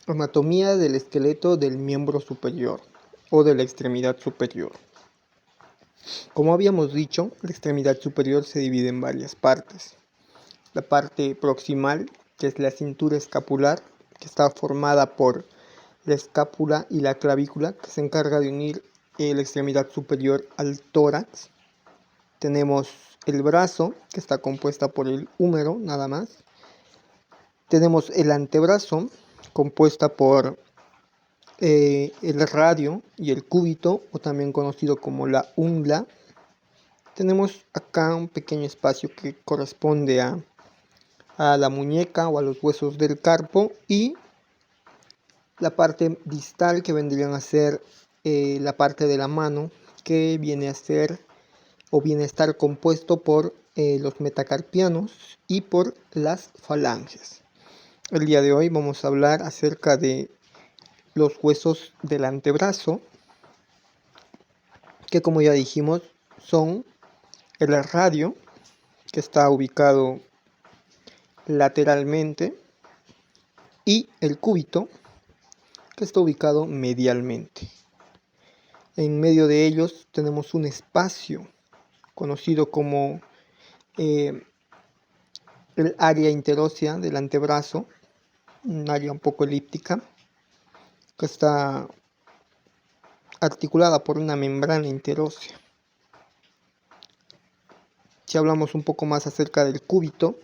Anatomía del esqueleto del miembro superior o de la extremidad superior. Como habíamos dicho, la extremidad superior se divide en varias partes. La parte proximal, que es la cintura escapular, que está formada por la escápula y la clavícula, que se encarga de unir la extremidad superior al tórax. Tenemos el brazo, que está compuesta por el húmero, nada más. Tenemos el antebrazo, compuesta por el radio y el cúbito, o también conocido como la ungla. Tenemos acá un pequeño espacio que corresponde a la muñeca o a los huesos del carpo, y la parte distal, que vendrían a ser la parte de la mano, que viene a ser o viene a estar compuesto por los metacarpianos y por las falanges. El día de hoy vamos a hablar acerca de los huesos del antebrazo, que como ya dijimos son el radio, que está ubicado lateralmente, y el cúbito, que está ubicado medialmente. En medio de ellos tenemos un espacio conocido como el área interósea del antebrazo, un área un poco elíptica, que está articulada por una membrana interósea. Si hablamos un poco más acerca del cúbito,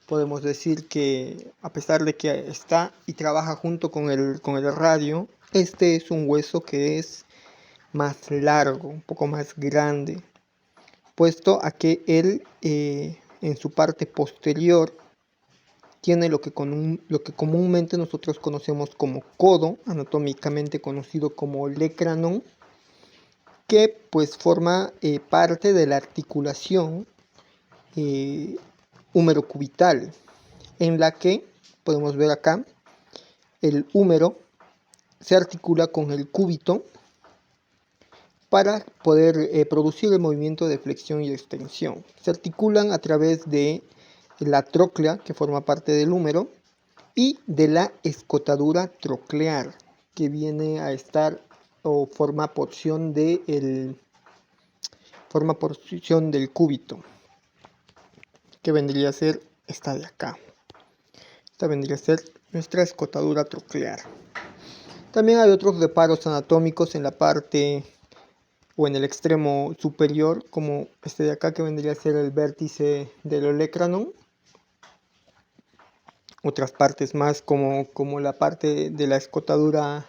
podemos decir que, a pesar de que está y trabaja junto con el radio, este es un hueso que es más largo, un poco más grande, puesto a que él en su parte posterior tiene lo que comúnmente nosotros conocemos como codo, anatómicamente conocido como olecranon, que pues forma parte de la articulación húmero-cubital, en la que podemos ver acá el húmero se articula con el cúbito para poder producir el movimiento de flexión y extensión. Se articulan a través de la tróclea, que forma parte del húmero, y de la escotadura troclear, que viene a estar o forma porción del cúbito, que vendría a ser esta de acá. Esta vendría a ser nuestra escotadura troclear. También hay otros reparos anatómicos en la parte o en el extremo superior, como este de acá, que vendría a ser el vértice del olecranon. Otras partes más como la parte de la escotadura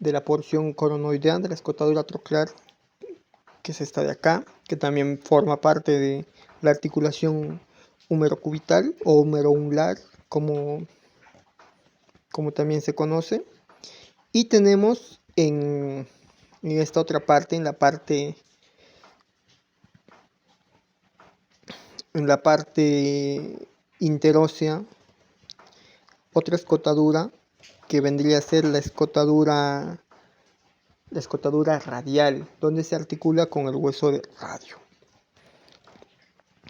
de la porción coronoidea, de la escotadura troclear, que es esta de acá, que también forma parte de la articulación húmero-cubital o húmero-unglar, como también se conoce. Y tenemos en esta otra parte, en la parte interósea, otra escotadura, que vendría a ser la escotadura radial, donde se articula con el hueso del radio.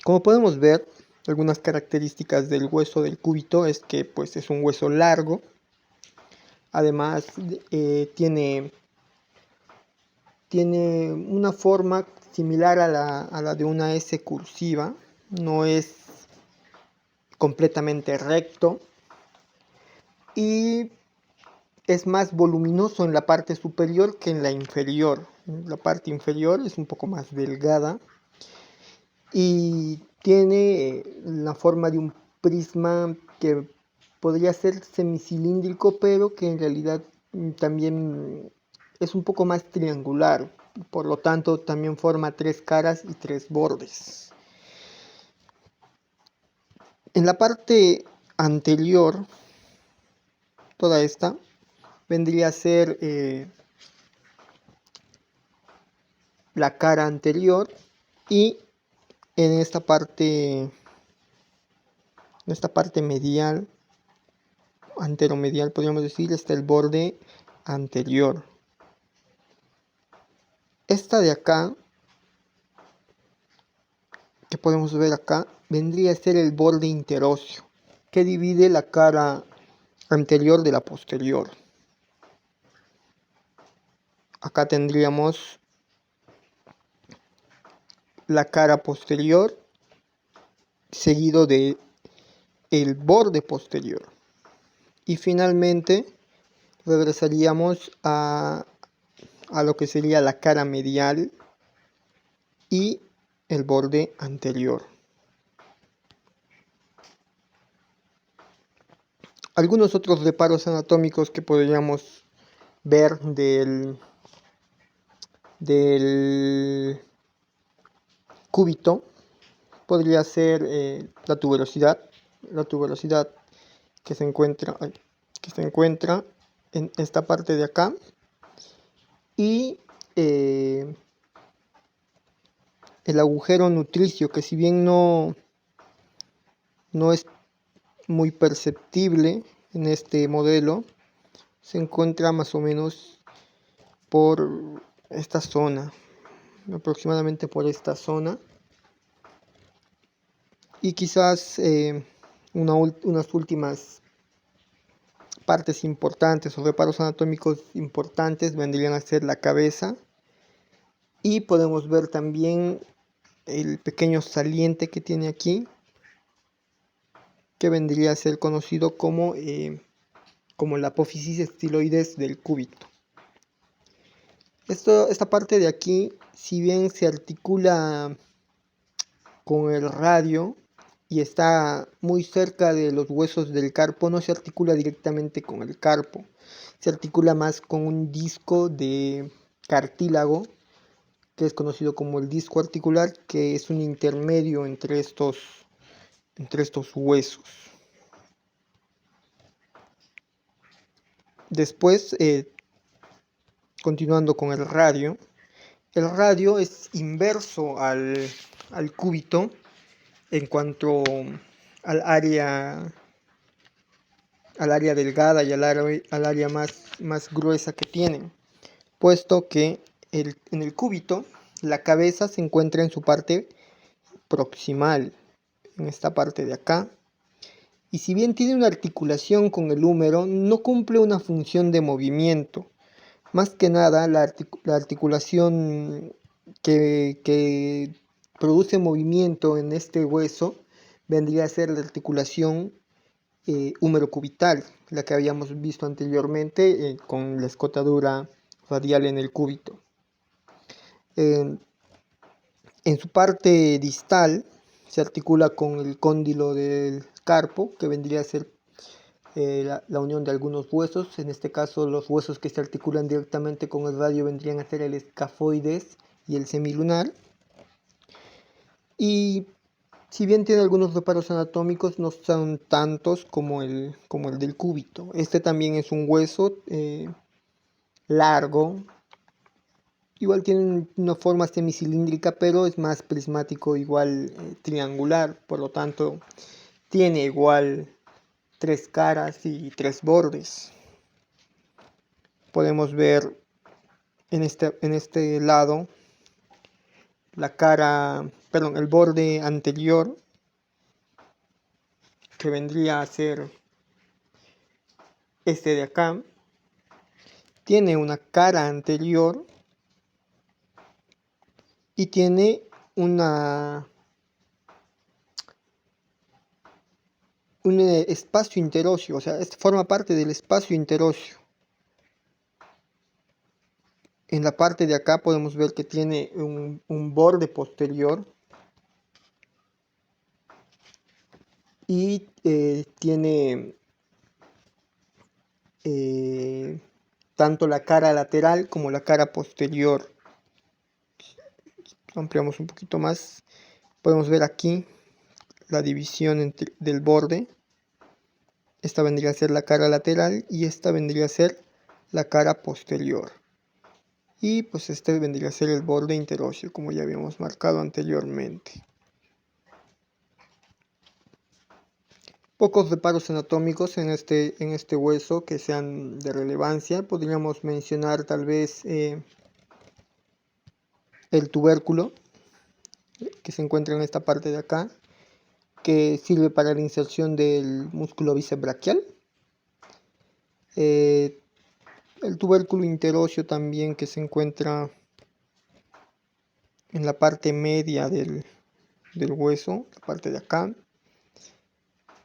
Como podemos ver, algunas características del hueso del cúbito es que pues es un hueso largo. Además tiene una forma similar a la de una S cursiva. No es completamente recto y es más voluminoso en la parte superior que en la inferior. La parte inferior es un poco más delgada y tiene la forma de un prisma que podría ser semicilíndrico, pero que en realidad también es un poco más triangular. Por lo tanto, también forma 3 caras y 3 bordes. En la parte anterior, toda esta vendría a ser la cara anterior, y en esta parte medial, anteromedial podríamos decir, está el borde anterior. Esta de acá, que podemos ver acá, vendría a ser el borde interóseo, que divide la cara anterior de la posterior. Acá tendríamos la cara posterior seguido de el borde posterior, y finalmente regresaríamos a lo que sería la cara medial y el borde anterior. Algunos otros reparos anatómicos que podríamos ver del cúbito podría ser la tuberosidad que se encuentra en esta parte de acá, y el agujero nutricio, que si bien no es muy perceptible en este modelo, se encuentra más o menos por esta zona, aproximadamente por esta zona, y quizás unas últimas partes importantes o reparos anatómicos importantes vendrían a ser la cabeza, y podemos ver también el pequeño saliente que tiene aquí, que vendría a ser conocido como la apófisis estiloides del cúbito. Esta parte de aquí, si bien se articula con el radio y está muy cerca de los huesos del carpo, no se articula directamente con el carpo, se articula más con un disco de cartílago, que es conocido como el disco articular, que es un intermedio entre estos huesos. Después, continuando con el radio es inverso al cúbito en cuanto al área delgada y al área más gruesa que tienen, puesto que en el cúbito la cabeza se encuentra en su parte proximal, en esta parte de acá, y si bien tiene una articulación con el húmero, no cumple una función de movimiento. Más que nada, la articulación que produce movimiento en este hueso vendría a ser la articulación húmero-cubital, la que habíamos visto anteriormente con la escotadura radial en el cúbito. En su parte distal se articula con el cóndilo del carpo, que vendría a ser la unión de algunos huesos. En este caso, los huesos que se articulan directamente con el radio vendrían a ser el escafoides y el semilunar. Y si bien tiene algunos reparos anatómicos, no son tantos como el del cúbito. Este también es un hueso largo. Igual tiene una forma semicilíndrica, pero es más prismático, igual triangular. Por lo tanto, tiene igual 3 caras y 3 bordes. Podemos ver en este lado el borde anterior, que vendría a ser este de acá. Tiene una cara anterior y tiene un espacio interóseo, o sea, forma parte del espacio interóseo. En la parte de acá podemos ver que tiene un borde posterior y tiene tanto la cara lateral como la cara posterior. Ampliamos un poquito más, podemos ver aquí la división del borde. Esta vendría a ser la cara lateral y esta vendría a ser la cara posterior. Y pues este vendría a ser el borde interóseo, como ya habíamos marcado anteriormente. Pocos reparos anatómicos en este hueso que sean de relevancia. Podríamos mencionar tal vez el tubérculo, que se encuentra en esta parte de acá, que sirve para la inserción del músculo bíceps braquial. el tubérculo interóseo también, que se encuentra en la parte media del hueso, la parte de acá.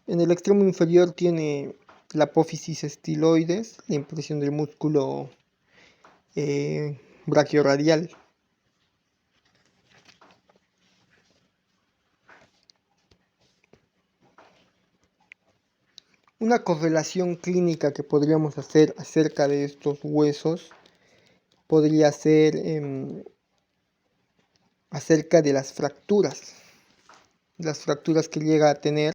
En el extremo inferior tiene la apófisis estiloides, la impresión del músculo brachioradial. Una correlación clínica que podríamos hacer acerca de estos huesos podría ser acerca de las fracturas que llega a tener